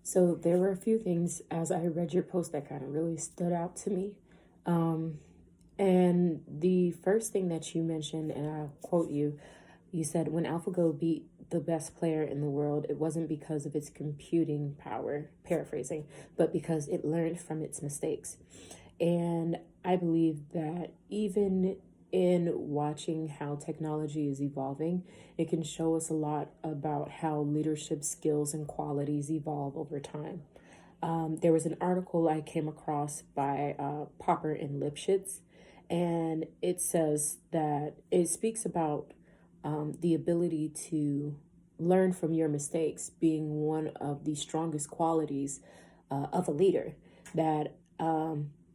So there were a few things as I read your post that kind of really stood out to me. Um, and the first thing that you mentioned, and I'll quote you, you said, when AlphaGo beat the best player in the world, it wasn't because of its computing power, paraphrasing, but because it learned from its mistakes. And I believe that even in watching how technology is evolving, it can show us a lot about how leadership skills and qualities evolve over time. There was an article I came across by Popper and Lipschitz, and it says that it speaks about the ability to learn from your mistakes being one of the strongest qualities of a leader, that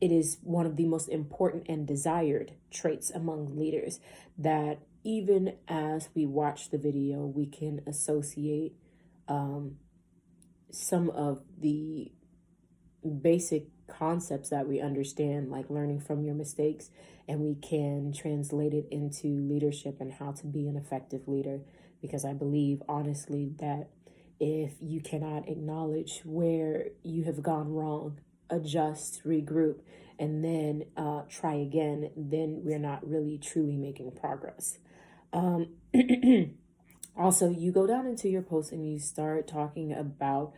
it is one of the most important and desired traits among leaders, that even as we watch the video, we can associate some of the basic concepts that we understand, like learning from your mistakes, and we can translate it into leadership and how to be an effective leader. Because I believe, honestly, that if you cannot acknowledge where you have gone wrong, adjust, regroup, and then try again, then we're not really truly making progress. Um, Also, you go down into your post and you start talking about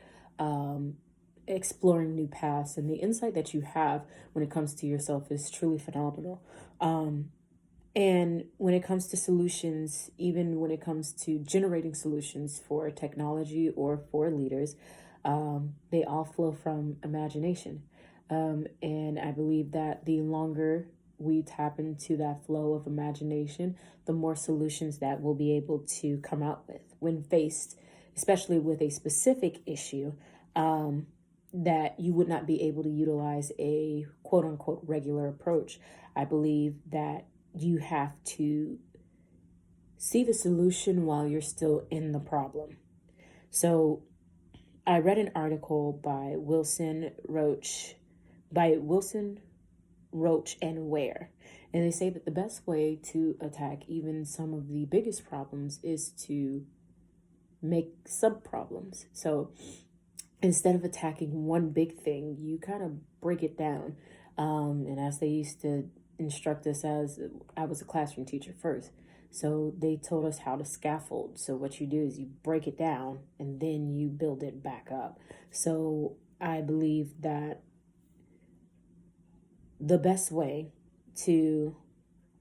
exploring new paths, and the insight that you have when it comes to yourself is truly phenomenal. And when it comes to solutions, even when it comes to generating solutions for technology or for leaders, they all flow from imagination. And I believe that the longer we tap into that flow of imagination, the more solutions that we'll be able to come out with when faced, especially with a specific issue, that you would not be able to utilize a quote unquote regular approach. I believe that you have to see the solution while you're still in the problem. So I read an article by Wilson Roach and Ware, and they say that the best way to attack even some of the biggest problems is to make sub problems. So instead of attacking one big thing, you kind of break it down. And as they used to instruct us, as I was a classroom teacher first, so they told us how to scaffold. So what you do is you break it down and then you build it back up. So I believe that the best way to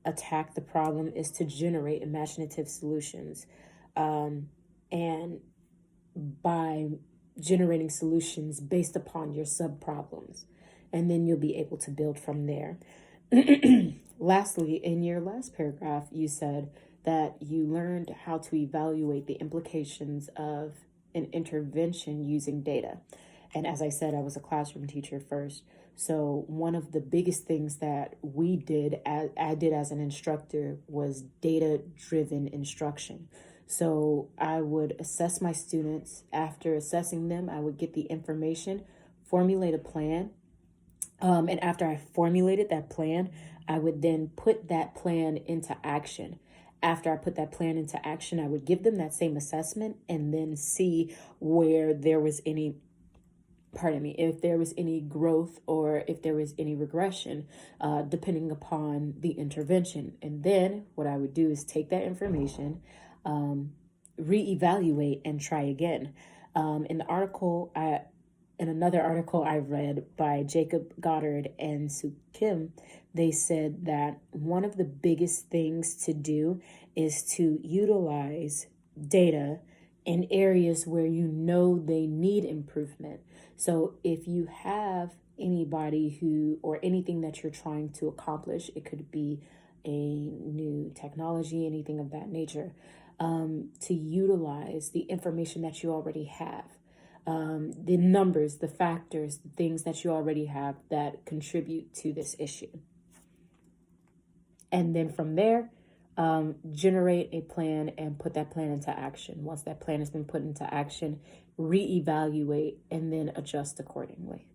attack the problem is to generate imaginative solutions. And by generating solutions based upon your sub problems, and then you'll be able to build from there. Lastly, in your last paragraph, you said that you learned how to evaluate the implications of an intervention using data. And as I said, I was a classroom teacher first. So one of the biggest things that I did as an instructor, was data-driven instruction. So I would assess my students. After assessing them, I would get the information, formulate a plan. And after I formulated that plan, I would then put that plan into action. After I put that plan into action, I would give them that same assessment and then see where there was any, if there was any growth or if there was any regression, depending upon the intervention. And then what I would do is take that information, reevaluate, and try again. In another article I read by Jacob Goddard and Sue Kim, they said that one of the biggest things to do is to utilize data in areas where you know they need improvement. So if you have anybody or anything that you're trying to accomplish, it could be a new technology, anything of that nature, to utilize the information that you already have. The numbers, the factors, the things that you already have that contribute to this issue. And then from there, generate a plan and put that plan into action. Once that plan has been put into action, reevaluate, and then adjust accordingly.